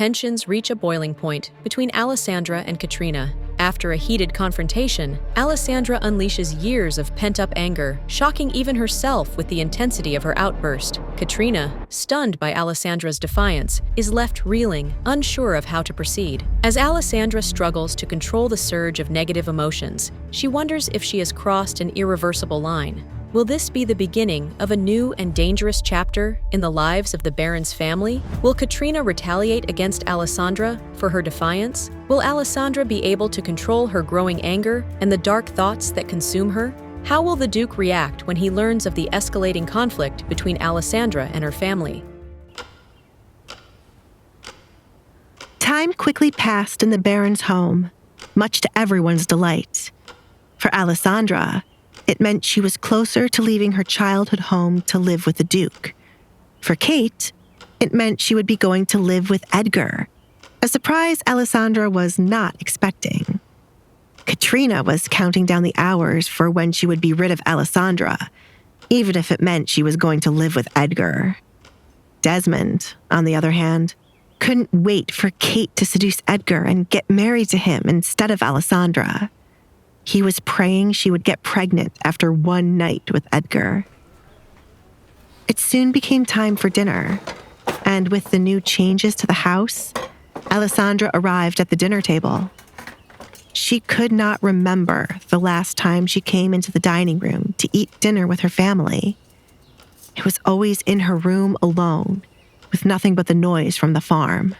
tensions reach a boiling point between Alessandra and Katrina. After a heated confrontation, Alessandra unleashes years of pent-up anger, shocking even herself with the intensity of her outburst. Katrina, stunned by Alessandra's defiance, is left reeling, unsure of how to proceed. As Alessandra struggles to control the surge of negative emotions, she wonders if she has crossed an irreversible line. Will this be the beginning of a new and dangerous chapter in the lives of the Baron's family? Will Katrina retaliate against Alessandra for her defiance? Will Alessandra be able to control her growing anger and the dark thoughts that consume her? How will the Duke react when he learns of the escalating conflict between Alessandra and her family? Time quickly passed in the Baron's home, much to everyone's delight. For Alessandra, it meant she was closer to leaving her childhood home to live with the Duke. For Kate, it meant she would be going to live with Edgar, a surprise Alessandra was not expecting. Katrina was counting down the hours for when she would be rid of Alessandra, even if it meant she was going to live with Edgar. Desmond, on the other hand, couldn't wait for Kate to seduce Edgar and get married to him instead of Alessandra. He was praying she would get pregnant after one night with Edgar. It soon became time for dinner, and with the new changes to the house, Alessandra arrived at the dinner table. She could not remember the last time she came into the dining room to eat dinner with her family. It was always in her room alone, with nothing but the noise from the farm.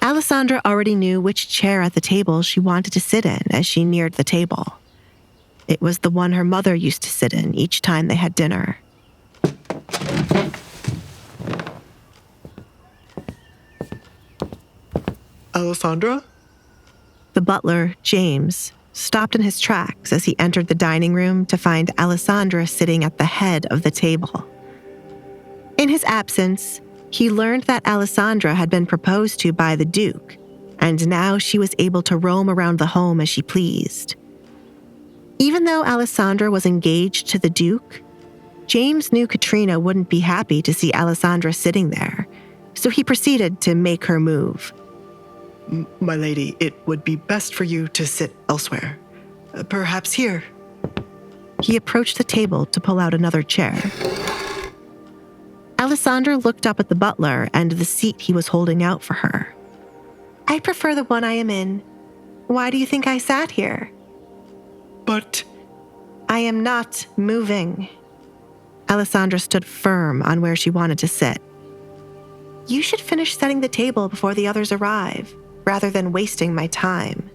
Alessandra already knew which chair at the table she wanted to sit in as she neared the table. It was the one her mother used to sit in each time they had dinner. Alessandra? The butler, James, stopped in his tracks as he entered the dining room to find Alessandra sitting at the head of the table. In his absence, he learned that Alessandra had been proposed to by the Duke, and now she was able to roam around the home as she pleased. Even though Alessandra was engaged to the Duke, James knew Katrina wouldn't be happy to see Alessandra sitting there, so he proceeded to make her move. My lady, it would be best for you to sit elsewhere. Perhaps here. He approached the table to pull out another chair. Alessandra looked up at the butler and the seat he was holding out for her. I prefer the one I am in. Why do you think I sat here? But I am not moving. Alessandra stood firm on where she wanted to sit. You should finish setting the table before the others arrive, rather than wasting my time.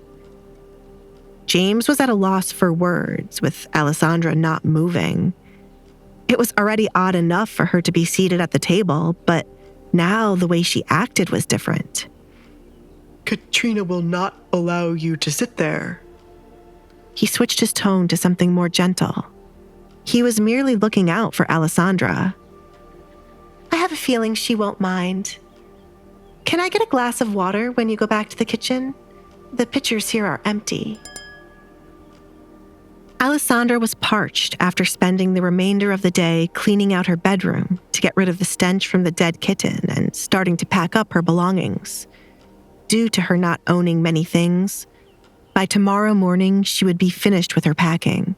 James was at a loss for words, with Alessandra not moving. It was already odd enough for her to be seated at the table, but now the way she acted was different. Katrina will not allow you to sit there. He switched his tone to something more gentle. He was merely looking out for Alessandra. I have a feeling she won't mind. Can I get a glass of water when you go back to the kitchen? The pitchers here are empty. Alessandra was parched after spending the remainder of the day cleaning out her bedroom to get rid of the stench from the dead kitten and starting to pack up her belongings. Due to her not owning many things, by tomorrow morning she would be finished with her packing.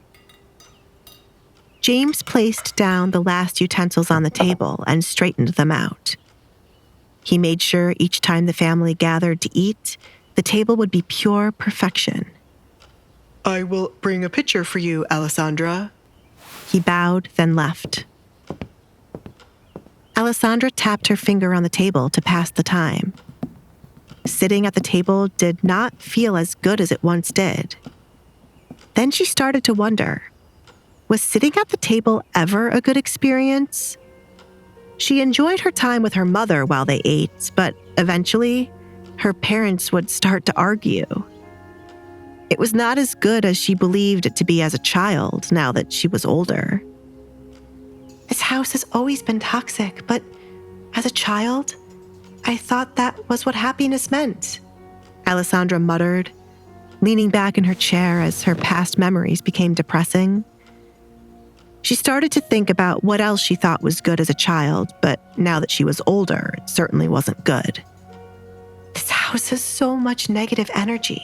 James placed down the last utensils on the table and straightened them out. He made sure each time the family gathered to eat, the table would be pure perfection. I will bring a pitcher for you, Alessandra. He bowed, then left. Alessandra tapped her finger on the table to pass the time. Sitting at the table did not feel as good as it once did. Then she started to wonder, was sitting at the table ever a good experience? She enjoyed her time with her mother while they ate, but eventually, her parents would start to argue. It was not as good as she believed it to be as a child now that she was older. This house has always been toxic, but as a child, I thought that was what happiness meant, Alessandra muttered, leaning back in her chair as her past memories became depressing. She started to think about what else she thought was good as a child, but now that she was older, it certainly wasn't good. This house has so much negative energy.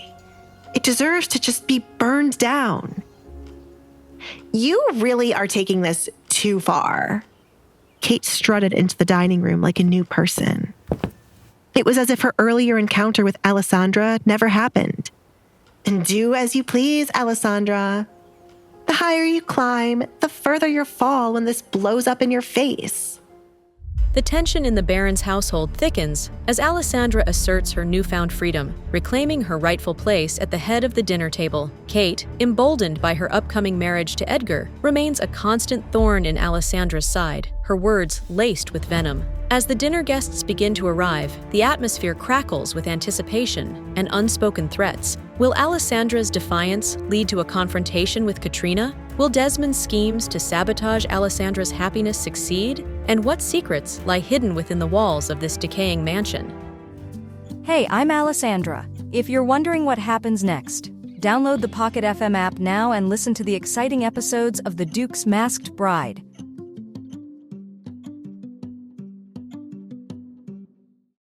It deserves to just be burned down. You really are taking this too far. Kate strutted into the dining room like a new person. It was as if her earlier encounter with Alessandra never happened. And do as you please, Alessandra. The higher you climb, the further you'll fall when this blows up in your face. The tension in the Baron's household thickens as Alessandra asserts her newfound freedom, reclaiming her rightful place at the head of the dinner table. Kate, emboldened by her upcoming marriage to Edgar, remains a constant thorn in Alessandra's side, her words laced with venom. As the dinner guests begin to arrive, the atmosphere crackles with anticipation and unspoken threats. Will Alessandra's defiance lead to a confrontation with Katrina? Will Desmond's schemes to sabotage Alessandra's happiness succeed? And what secrets lie hidden within the walls of this decaying mansion? Hey, I'm Alessandra. If you're wondering what happens next, download the Pocket FM app now and listen to the exciting episodes of The Duke's Masked Bride.